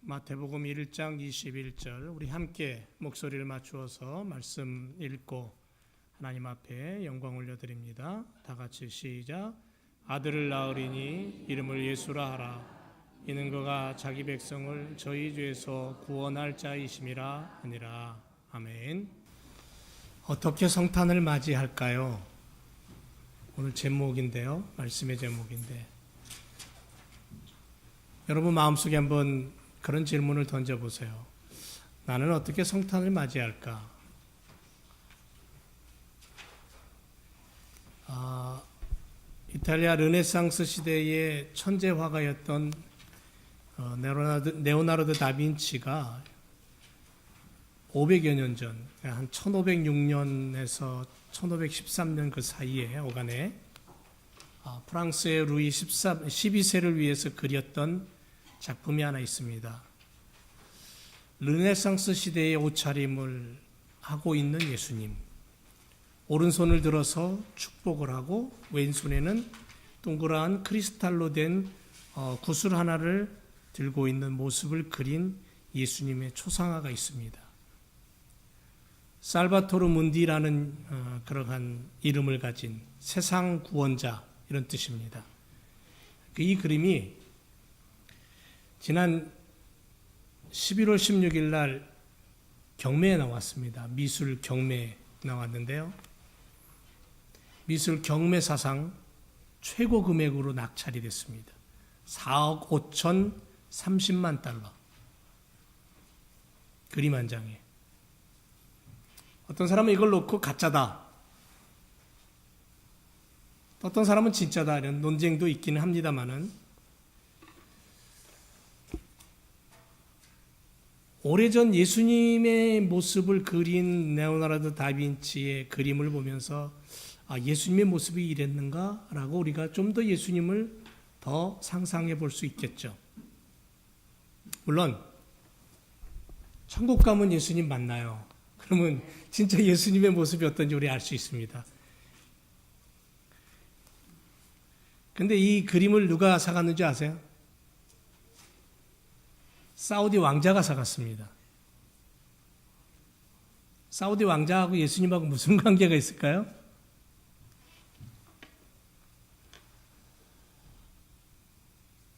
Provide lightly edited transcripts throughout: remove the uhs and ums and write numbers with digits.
마태복음 1장 21절 우리 함께 목소리를 맞추어서 말씀 읽고 하나님 앞에 영광 올려드립니다. 다 같이 시작. 아들을 낳으리니 이름을 예수라 하라. 이는 그가 자기 백성을 저희 죄에서 구원할 자이심이라 하니라. 아멘. 어떻게 성탄을 맞이할까요? 오늘 제목인데요. 말씀의 제목인데 여러분 마음속에 한번 그런 질문을 던져보세요. 나는 어떻게 성탄을 맞이할까? 이탈리아 르네상스 시대의 천재 화가였던 레오나르도 다빈치가 500여 년 전, 한 1506년에서 1513년 그 사이에 오간에 프랑스의 루이 12세를 위해서 그렸던 작품이 하나 있습니다. 르네상스 시대의 옷차림을 하고 있는 예수님. 오른손을 들어서 축복을 하고 왼손에는 동그란 크리스탈로 된 구슬 하나를 들고 있는 모습을 그린 예수님의 초상화가 있습니다. 살바토르 문디라는 그러한 이름을 가진 세상 구원자 이런 뜻입니다. 이 그림이 지난 11월 16일 날 경매에 나왔습니다. 미술 경매에 나왔는데요. 미술 경매 사상 최고 금액으로 낙찰이 됐습니다. 4억 5천 30만 달러. 그림 한 장에. 어떤 사람은 이걸 놓고 가짜다. 어떤 사람은 진짜다. 이런 논쟁도 있기는 합니다만은 오래전 예수님의 모습을 그린 레오나르도 다빈치의 그림을 보면서 예수님의 모습이 이랬는가? 라고 우리가 좀 더 예수님을 더 상상해 볼 수 있겠죠. 물론 천국 가면 예수님 만나요. 그러면 진짜 예수님의 모습이 어떤지 우리 알 수 있습니다. 근데 이 그림을 누가 사갔는지 아세요? 사우디 왕자가 사갔습니다. 사우디 왕자하고 예수님하고 무슨 관계가 있을까요?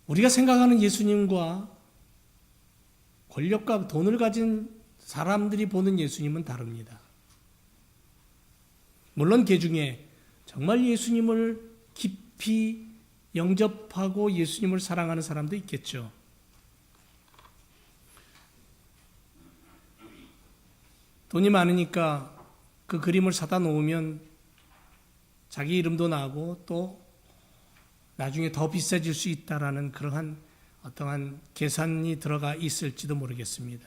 우리가 생각하는 예수님과 권력과 돈을 가진 사람들이 보는 예수님은 다릅니다. 물론 그 중에 정말 예수님을 깊이 영접하고 예수님을 사랑하는 사람도 있겠죠. 돈이 많으니까 그 그림을 사다 놓으면 자기 이름도 나고 또 나중에 더 비싸질 수 있다라는 그러한 어떠한 계산이 들어가 있을지도 모르겠습니다.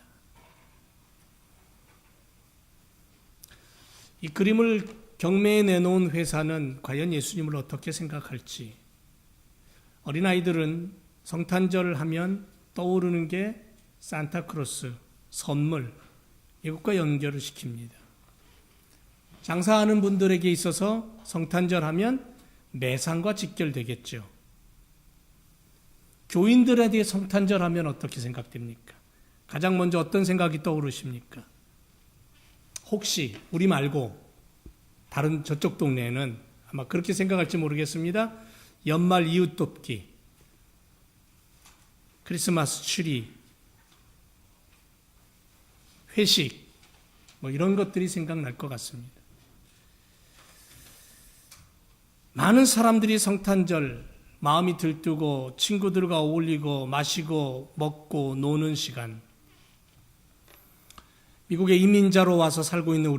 이 그림을 경매에 내놓은 회사는 과연 예수님을 어떻게 생각할지. 어린아이들은 성탄절 하면 떠오르는 게 산타크로스, 선물, 이것과 연결을 시킵니다. 장사하는 분들에게 있어서 성탄절 하면 매상과 직결되겠죠. 교인들에게 성탄절 하면 어떻게 생각됩니까? 가장 먼저 어떤 생각이 떠오르십니까? 혹시 우리 말고 다른 저쪽 동네에는 아마 그렇게 생각할지 모르겠습니다. 연말 이웃 돕기, 크리스마스 트리, 회식, 이런 것들이 생각날 것 같습니다. 많은 사람들이 성탄절 마음이 들뜨고 친구들과 어울리고 마시고 먹고 노는 시간. 미국에 이민자로 와서 살고 있는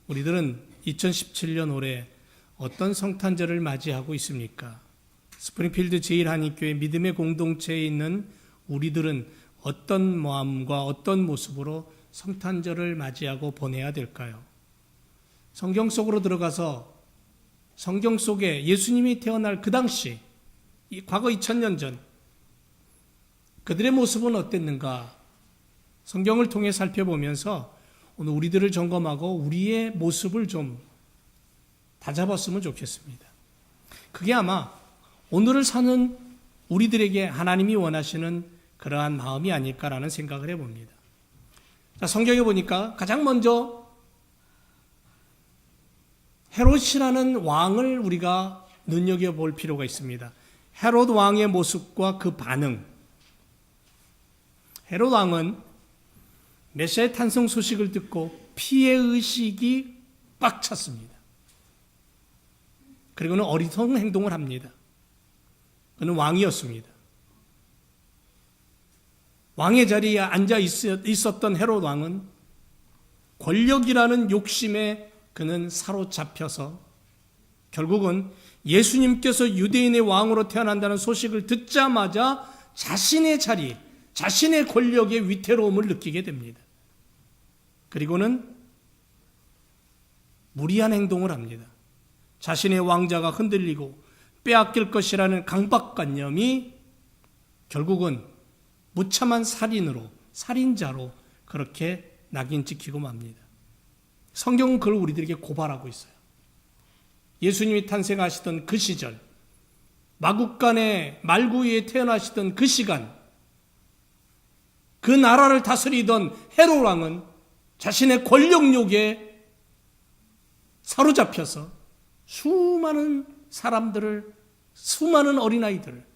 우리들은 2017년 올해 어떤 성탄절을 맞이하고 있습니까? 스프링필드 제1한인교회 믿음의 공동체에 있는 우리들은 어떤 마음과 어떤 모습으로 성탄절을 맞이하고 보내야 될까요? 성경 속으로 들어가서 성경 속에 예수님이 태어날 그 당시, 과거 2000년 전 그들의 모습은 어땠는가? 성경을 통해 살펴보면서 오늘 우리들을 점검하고 우리의 모습을 좀 다잡았으면 좋겠습니다. 그게 아마 오늘을 사는 우리들에게 하나님이 원하시는 그러한 마음이 아닐까라는 생각을 해봅니다. 자, 성경에 보니까 가장 먼저 헤롯이라는 왕을 우리가 눈여겨볼 필요가 있습니다. 헤롯 왕의 모습과 그 반응. 헤롯 왕은 메시아의 탄생 소식을 듣고 피해의식이 꽉 찼습니다. 그리고는 어리석은 행동을 합니다. 그는 왕이었습니다. 왕의 자리에 앉아 있었던 헤롯 왕은 권력이라는 욕심에 그는 사로잡혀서 결국은 예수님께서 유대인의 왕으로 태어난다는 소식을 듣자마자 자신의 자리, 자신의 권력의 위태로움을 느끼게 됩니다. 그리고는 무리한 행동을 합니다. 자신의 왕자가 흔들리고 빼앗길 것이라는 강박관념이 결국은 무참한 살인으로, 살인자로 그렇게 낙인 찍히고 맙니다. 성경은 그걸 우리들에게 고발하고 있어요. 예수님이 탄생하시던 그 시절, 마국간의 말구이에 태어나시던 그 시간, 그 나라를 다스리던 헤롯 왕은 자신의 권력욕에 사로잡혀서 수많은 사람들을, 수많은 어린아이들을,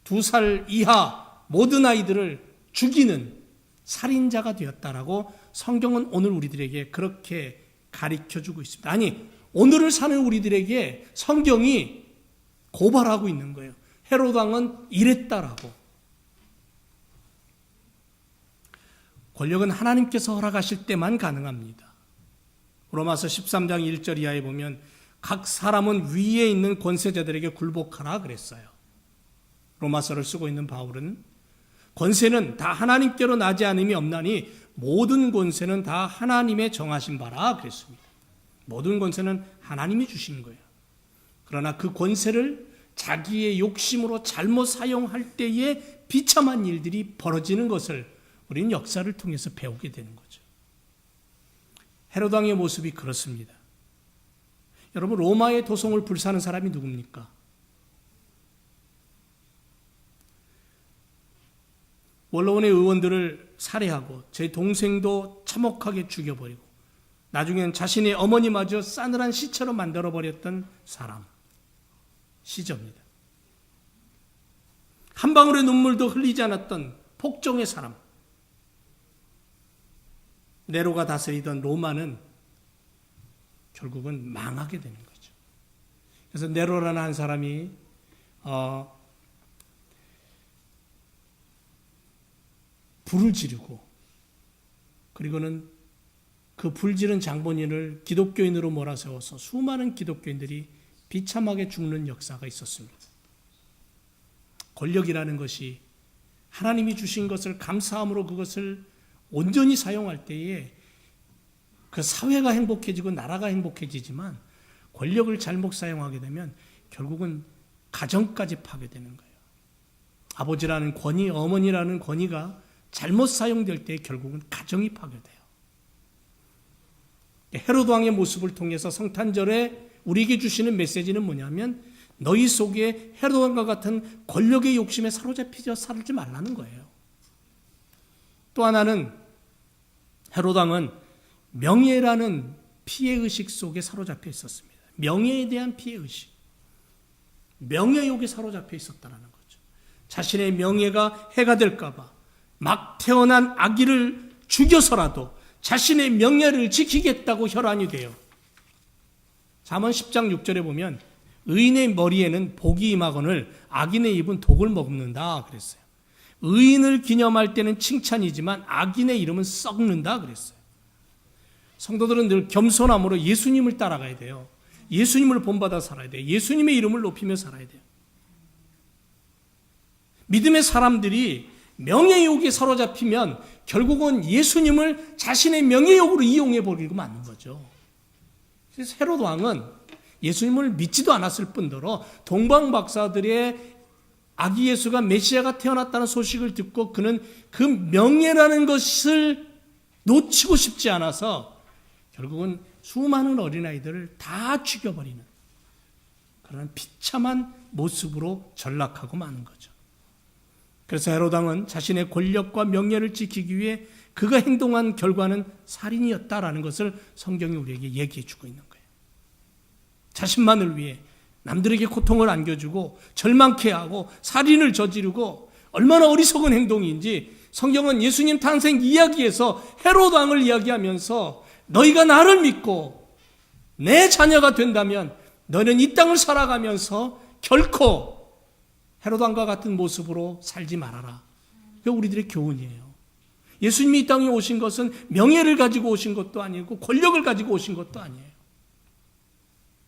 2살 이하 모든 아이들을 죽이는 살인자가 되었다라고 성경은 오늘 우리들에게 그렇게 가르쳐주고 있습니다. 아니, 오늘을 사는 우리들에게 성경이 고발하고 있는 거예요. 헤롯 왕은 이랬다라고. 권력은 하나님께서 허락하실 때만 가능합니다. 로마서 13장 1절 이하에 보면 각 사람은 위에 있는 권세자들에게 굴복하라 그랬어요. 로마서를 쓰고 있는 바울은 권세는 다 하나님께로 나지 않음이 없나니 모든 권세는 다 하나님의 정하신 바라 그랬습니다. 모든 권세는 하나님이 주신 거예요. 그러나 그 권세를 자기의 욕심으로 잘못 사용할 때에 비참한 일들이 벌어지는 것을 우리는 역사를 통해서 배우게 되는 거죠. 헤롯 왕의 모습이 그렇습니다. 여러분, 로마의 도성을 불사는 사람이 누굽니까? 원로원의 의원들을 살해하고 제 동생도 참혹하게 죽여버리고 나중엔 자신의 어머니마저 싸늘한 시체로 만들어버렸던 사람, 시저입니다. 한 방울의 눈물도 흘리지 않았던 폭정의 사람, 네로가 다스리던 로마는 결국은 망하게 되는 거죠. 그래서 네로라는 한 사람이 불을 지르고 그리고는 그 불지른 장본인을 기독교인으로 몰아세워서 수많은 기독교인들이 비참하게 죽는 역사가 있었습니다. 권력이라는 것이 하나님이 주신 것을 감사함으로 그것을 온전히 사용할 때에 그 사회가 행복해지고 나라가 행복해지지만 권력을 잘못 사용하게 되면 결국은 가정까지 파괴되는 거예요. 아버지라는 권위, 어머니라는 권위가 잘못 사용될 때 결국은 가정이 파괴돼요. 헤롯 왕의 모습을 통해서 성탄절에 우리에게 주시는 메시지는 뭐냐면 너희 속에 헤롯 왕과 같은 권력의 욕심에 사로잡히지 살지 말라는 거예요. 또 하나는 헤롯 왕은 명예라는 피해의식 속에 사로잡혀 있었습니다. 명예에 대한 피해의식, 명예욕에 사로잡혀 있었다는 거죠. 자신의 명예가 해가 될까 봐 막 태어난 아기를 죽여서라도 자신의 명예를 지키겠다고 혈안이 돼요. 잠언 10장 6절에 보면 의인의 머리에는 복이 임하거늘 악인의 입은 독을 먹는다 그랬어요. 의인을 기념할 때는 칭찬이지만 악인의 이름은 썩는다 그랬어요. 성도들은 늘 겸손함으로 예수님을 따라가야 돼요. 예수님을 본받아 살아야 돼요. 예수님의 이름을 높이며 살아야 돼요. 믿음의 사람들이 명예욕에 사로잡히면 결국은 예수님을 자신의 명예욕으로 이용해 버리고 마는 거죠. 그래서 헤롯 왕은 예수님을 믿지도 않았을 뿐더러 동방 박사들의 아기 예수가 메시아가 태어났다는 소식을 듣고 그는 그 명예라는 것을 놓치고 싶지 않아서 결국은 수많은 어린아이들을 다 죽여버리는 그런 비참한 모습으로 전락하고 마는 거죠. 그래서 헤롯 왕은 자신의 권력과 명예를 지키기 위해 그가 행동한 결과는 살인이었다라는 것을 성경이 우리에게 얘기해 주고 있는 거예요. 자신만을 위해 남들에게 고통을 안겨주고 절망케 하고 살인을 저지르고 얼마나 어리석은 행동인지 성경은 예수님 탄생 이야기에서 헤롯 왕을 이야기하면서 너희가 나를 믿고 내 자녀가 된다면 너는 이 땅을 살아가면서 결코 헤롯 왕과 같은 모습으로 살지 말아라. 그게 우리들의 교훈이에요. 예수님이 이 땅에 오신 것은 명예를 가지고 오신 것도 아니고 권력을 가지고 오신 것도 아니에요.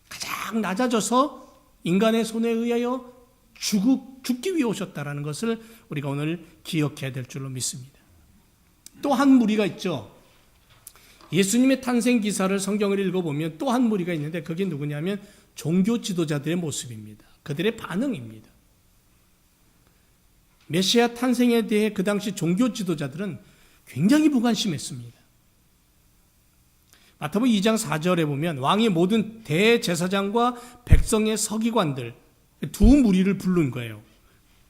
가장 낮아져서 인간의 손에 의하여 죽기 위해 오셨다라는 것을 우리가 오늘 기억해야 될 줄로 믿습니다. 또 한 무리가 있죠. 예수님의 탄생 기사를 성경을 읽어보면 또 한 무리가 있는데 그게 누구냐면 종교 지도자들의 모습입니다. 그들의 반응입니다. 메시아 탄생에 대해 그 당시 종교 지도자들은 굉장히 무관심했습니다. 마태복음 2장 4절에 보면 왕이 모든 대제사장과 백성의 서기관들 두 무리를 부른 거예요.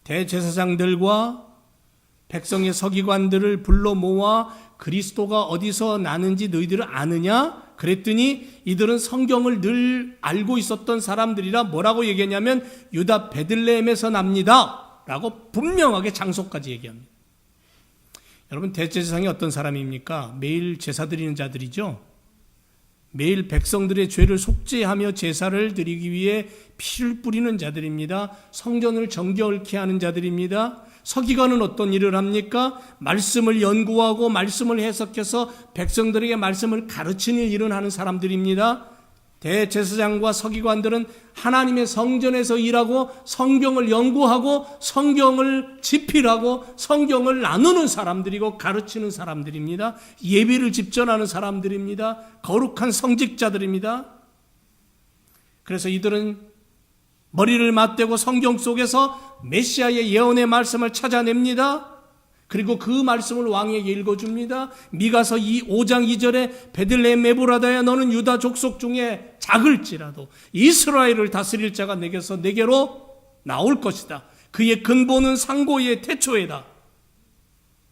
대제사장들과 백성의 서기관들을 불러 모아 그리스도가 어디서 나는지 너희들은 아느냐? 그랬더니 이들은 성경을 늘 알고 있었던 사람들이라 뭐라고 얘기했냐면 유다 베들레헴에서 납니다 라고 분명하게 장소까지 얘기합니다. 여러분, 대제사장이 어떤 사람입니까? 매일 제사 드리는 자들이죠. 매일 백성들의 죄를 속죄하며 제사를 드리기 위해 피를 뿌리는 자들입니다. 성전을 정결케 하는 자들입니다. 서기관은 어떤 일을 합니까? 말씀을 연구하고 말씀을 해석해서 백성들에게 말씀을 가르치는 일을 하는 사람들입니다. 대제사장과 서기관들은 하나님의 성전에서 일하고 성경을 연구하고 성경을 집필하고 성경을 나누는 사람들이고 가르치는 사람들입니다. 예배를 집전하는 사람들입니다. 거룩한 성직자들입니다. 그래서 이들은 머리를 맞대고 성경 속에서 메시아의 예언의 말씀을 찾아냅니다. 그리고 그 말씀을 왕에게 읽어줍니다. 미가서 5장 2절에 베들레헴 에브라다야 너는 유다 족속 중에 작을지라도 이스라엘을 다스릴 자가 내게로 나올 것이다. 그의 근본은 상고의 태초에다.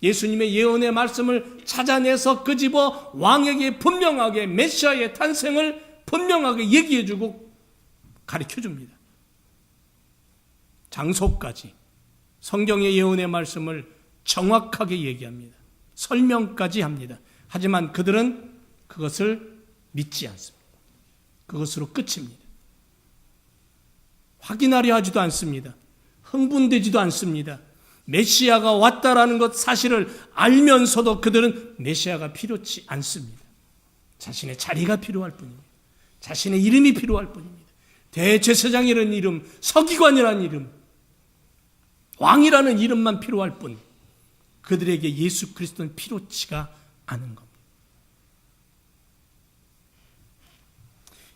예수님의 예언의 말씀을 찾아내서 끄집어 왕에게 분명하게 메시아의 탄생을 분명하게 얘기해주고 가르쳐줍니다. 장소까지 성경의 예언의 말씀을 정확하게 얘기합니다. 설명까지 합니다. 하지만 그들은 그것을 믿지 않습니다. 그것으로 끝입니다. 확인하려 하지도 않습니다. 흥분되지도 않습니다. 메시아가 왔다라는 것 사실을 알면서도 그들은 메시아가 필요치 않습니다. 자신의 자리가 필요할 뿐입니다. 자신의 이름이 필요할 뿐입니다. 대제사장이라는 이름, 서기관이라는 이름, 왕이라는 이름만 필요할 뿐, 그들에게 예수 그리스도는 필요치가 않은 겁니다.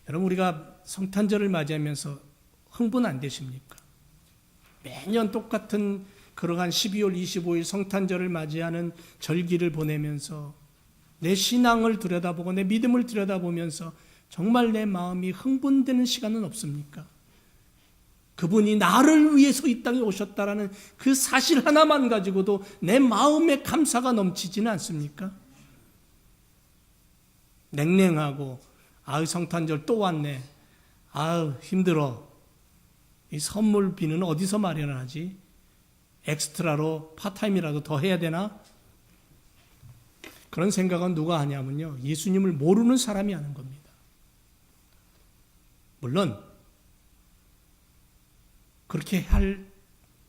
여러분, 우리가 성탄절을 맞이하면서 흥분 안 되십니까? 매년 똑같은 그러한 12월 25일 성탄절을 맞이하는 절기를 보내면서 내 신앙을 들여다보고 내 믿음을 들여다보면서 정말 내 마음이 흥분되는 시간은 없습니까? 그분이 나를 위해서 이 땅에 오셨다라는 그 사실 하나만 가지고도 내 마음에 감사가 넘치지는 않습니까? 냉랭하고 성탄절 또 왔네. 힘들어. 이 선물비는 어디서 마련하지? 엑스트라로 파타임이라도 더 해야 되나? 그런 생각은 누가 하냐면요, 예수님을 모르는 사람이 하는 겁니다. 물론 그렇게 할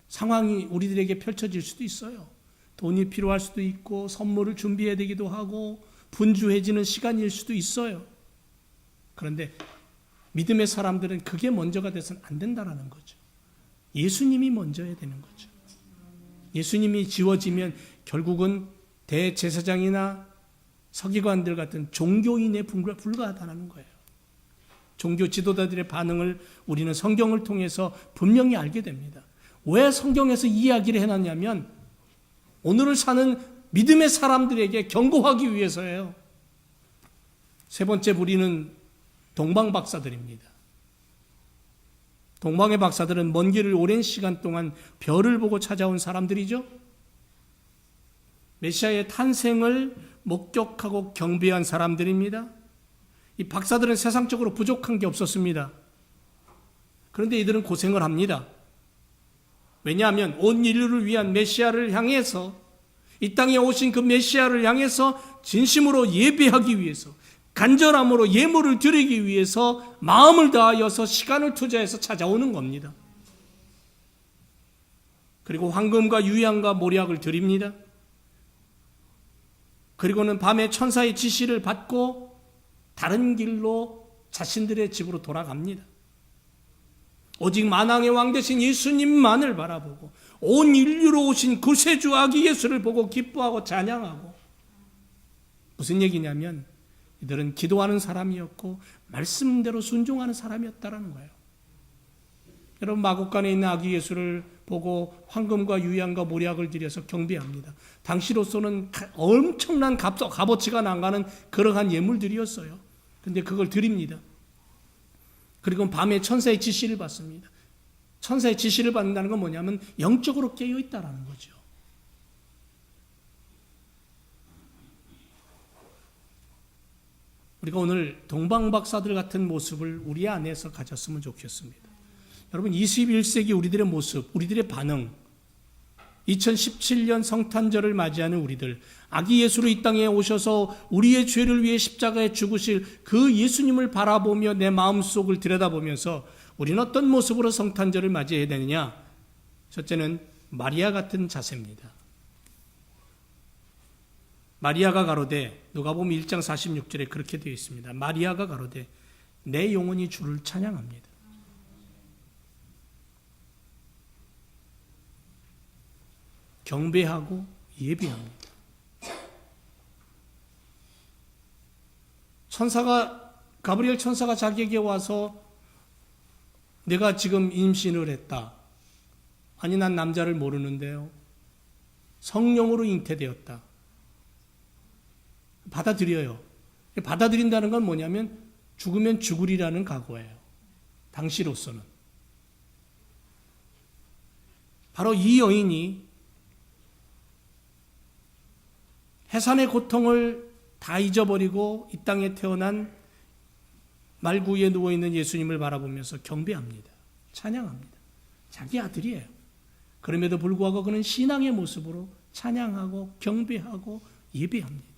상황이 우리들에게 펼쳐질 수도 있어요. 돈이 필요할 수도 있고 선물을 준비해야 되기도 하고 분주해지는 시간일 수도 있어요. 그런데 믿음의 사람들은 그게 먼저가 돼서는 안 된다는 거죠. 예수님이 먼저야 되는 거죠. 예수님이 지워지면 결국은 대제사장이나 서기관들 같은 종교인에 불과하다는 거예요. 종교 지도자들의 반응을 우리는 성경을 통해서 분명히 알게 됩니다. 왜 성경에서 이 이야기를 해놨냐면 오늘을 사는 믿음의 사람들에게 경고하기 위해서예요. 세 번째 무리는 동방박사들입니다. 동방의 박사들은 먼 길을 오랜 시간 동안 별을 보고 찾아온 사람들이죠. 메시아의 탄생을 목격하고 경배한 사람들입니다. 이 박사들은 세상적으로 부족한 게 없었습니다. 그런데 이들은 고생을 합니다. 왜냐하면 온 인류를 위한 메시아를 향해서, 이 땅에 오신 그 메시아를 향해서 진심으로 예배하기 위해서, 간절함으로 예물을 드리기 위해서 마음을 다하여서 시간을 투자해서 찾아오는 겁니다. 그리고 황금과 유향과 모략을 드립니다. 그리고는 밤에 천사의 지시를 받고 다른 길로 자신들의 집으로 돌아갑니다. 오직 만왕의 왕 되신 예수님만을 바라보고 온 인류로 오신 구세주 아기 예수를 보고 기뻐하고 찬양하고, 무슨 얘기냐면 이들은 기도하는 사람이었고 말씀대로 순종하는 사람이었다라는 거예요. 여러분, 마국간에 있는 아기 예수를 보고 황금과 유향과 모략을 드려서 경배합니다. 당시로서는 엄청난 값어치가 나가는 그러한 예물들이었어요. 근데 그걸 드립니다. 그리고 밤에 천사의 지시를 받습니다. 천사의 지시를 받는다는 건 뭐냐면 영적으로 깨어있다라는 거죠. 우리가 오늘 동방박사들 같은 모습을 우리 안에서 가졌으면 좋겠습니다. 여러분, 21세기 우리들의 모습, 우리들의 반응, 2017년 성탄절을 맞이하는 우리들, 아기 예수로 이 땅에 오셔서 우리의 죄를 위해 십자가에 죽으실 그 예수님을 바라보며 내 마음속을 들여다보면서 우리는 어떤 모습으로 성탄절을 맞이해야 되느냐? 첫째는 마리아 같은 자세입니다. 마리아가 가로되, 누가복음 1장 46절에 그렇게 되어 있습니다. 마리아가 가로되 내 영혼이 주를 찬양합니다. 경배하고 예배합니다. 가브리엘 천사가 자기에게 와서 내가 지금 임신을 했다. 아니, 난 남자를 모르는데요. 성령으로 잉태되었다. 받아들여요. 받아들인다는 건 뭐냐면 죽으면 죽으리라는 각오예요. 당시로서는. 바로 이 여인이 해산의 고통을 다 잊어버리고 이 땅에 태어난 말구 위에 누워있는 예수님을 바라보면서 경배합니다. 찬양합니다. 자기 아들이에요. 그럼에도 불구하고 그는 신앙의 모습으로 찬양하고 경배하고 예배합니다.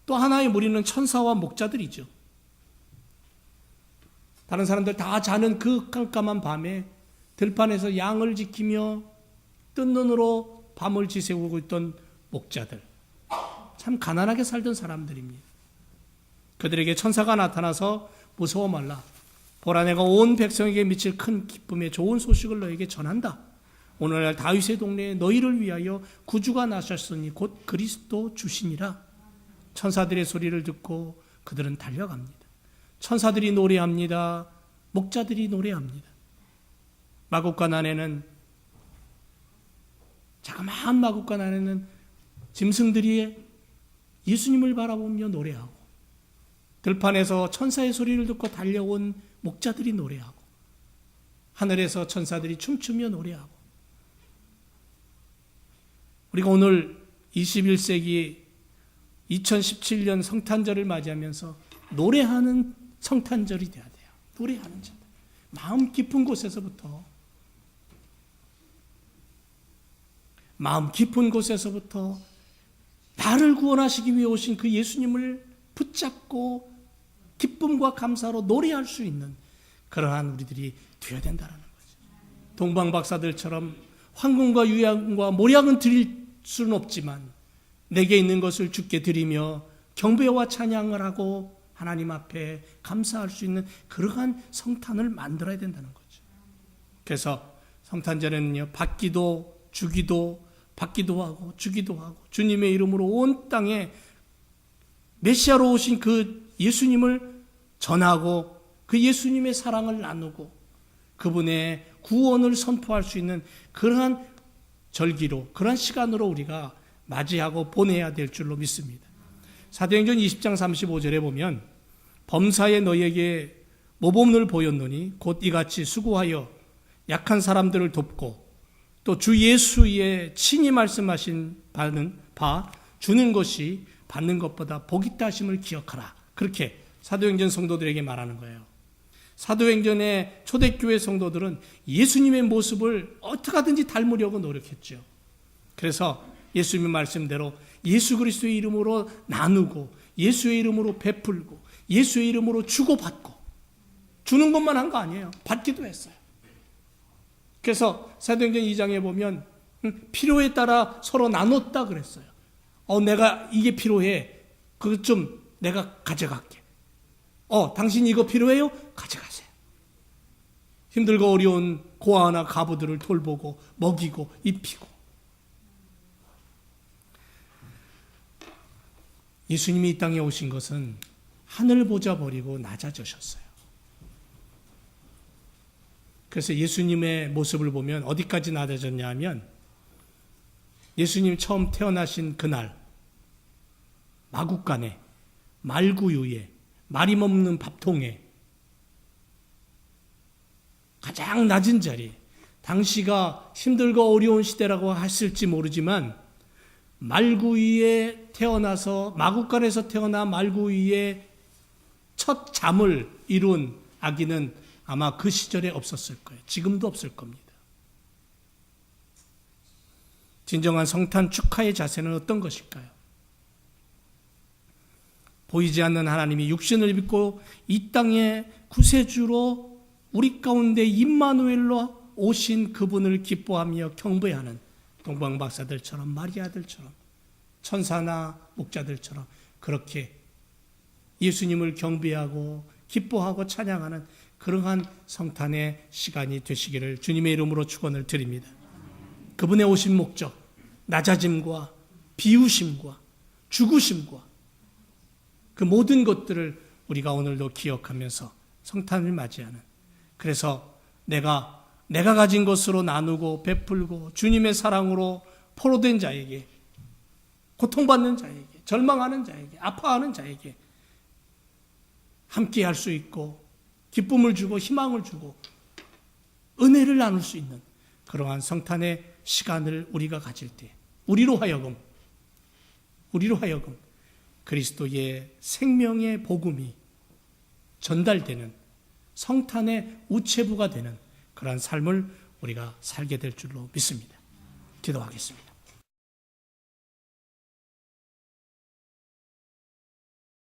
또 하나의 무리는 천사와 목자들이죠. 다른 사람들 다 자는 그 깜깜한 밤에 들판에서 양을 지키며 뜬 눈으로 밤을 지새우고 있던 목자들, 참 가난하게 살던 사람들입니다. 그들에게 천사가 나타나서 무서워 말라. 보라, 내가 온 백성에게 미칠 큰 기쁨의 좋은 소식을 너에게 전한다. 오늘날 다윗의 동네에 너희를 위하여 구주가 나셨으니 곧 그리스도 주시니라. 천사들의 소리를 듣고 그들은 달려갑니다. 천사들이 노래합니다. 목자들이 노래합니다. 마국간 안에는, 자그마한 마국간 안에는 짐승들이 예수님을 바라보며 노래하고, 들판에서 천사의 소리를 듣고 달려온 목자들이 노래하고, 하늘에서 천사들이 춤추며 노래하고, 우리가 오늘 21세기 2017년 성탄절을 맞이하면서 노래하는 성탄절이 돼야 돼요. 노래하는 절. 마음 깊은 곳에서부터, 나를 구원하시기 위해 오신 그 예수님을 붙잡고 기쁨과 감사로 노래할 수 있는 그러한 우리들이 되어야 된다는 거죠. 동방박사들처럼 황금과 유향과 모략은 드릴 수는 없지만 내게 있는 것을 주께 드리며 경배와 찬양을 하고 하나님 앞에 감사할 수 있는 그러한 성탄을 만들어야 된다는 거죠. 그래서 성탄절에는요, 받기도 주기도, 받기도 하고 주기도 하고, 주님의 이름으로 온 땅에 메시아로 오신 그 예수님을 전하고 그 예수님의 사랑을 나누고 그분의 구원을 선포할 수 있는 그러한 절기로, 그러한 시간으로 우리가 맞이하고 보내야 될 줄로 믿습니다. 사도행전 20장 35절에 보면 범사에 너에게 모범을 보였노니 곧 이같이 수고하여 약한 사람들을 돕고 또 주 예수의 친히 말씀하신 바 주는 것이 받는 것보다 복이 있다 하심을 기억하라. 그렇게 사도행전 성도들에게 말하는 거예요. 사도행전의 초대교회 성도들은 예수님의 모습을 어떻게 하든지 닮으려고 노력했죠. 그래서 예수님의 말씀대로 예수 그리스도의 이름으로 나누고 예수의 이름으로 베풀고 예수의 이름으로 주고받고 주는 것만 한 거 아니에요. 받기도 했어요. 그래서 사도행전 2장에 보면 필요에 따라 서로 나눴다 그랬어요. 내가 이게 필요해. 그것 좀 내가 가져갈게. 당신 이거 필요해요? 가져가세요. 힘들고 어려운 고아나 가부들을 돌보고 먹이고 입히고. 예수님이 이 땅에 오신 것은 하늘 보좌 버리고 낮아지셨어요. 그래서 예수님의 모습을 보면 어디까지 낮아졌냐 하면 예수님 처음 태어나신 그날 마구간에 말구유에 말이 없는 밥통에 가장 낮은 자리, 당시가 힘들고 어려운 시대라고 했을지 모르지만 말구 위에 태어나서 마구간에서 태어나 말구 위에 첫 잠을 이룬 아기는 아마 그 시절에 없었을 거예요. 지금도 없을 겁니다. 진정한 성탄 축하의 자세는 어떤 것일까요? 보이지 않는 하나님이 육신을 입고 이 땅에 구세주로 우리 가운데 임마누엘로 오신 그분을 기뻐하며 경배하는 동방박사들처럼 마리아들처럼 천사나 목자들처럼 그렇게 예수님을 경배하고 기뻐하고 찬양하는 그러한 성탄의 시간이 되시기를 주님의 이름으로 축원을 드립니다. 그분의 오신 목적, 낮아짐과 비우심과 죽으심과 그 모든 것들을 우리가 오늘도 기억하면서 성탄을 맞이하는, 그래서 내가 가진 것으로 나누고 베풀고 주님의 사랑으로 포로된 자에게, 고통받는 자에게, 절망하는 자에게, 아파하는 자에게 함께 할 수 있고 기쁨을 주고 희망을 주고 은혜를 나눌 수 있는 그러한 성탄의 시간을 우리가 가질 때 우리로 하여금 그리스도의 생명의 복음이 전달되는 성탄의 우체부가 되는 그러한 삶을 우리가 살게 될 줄로 믿습니다. 기도하겠습니다.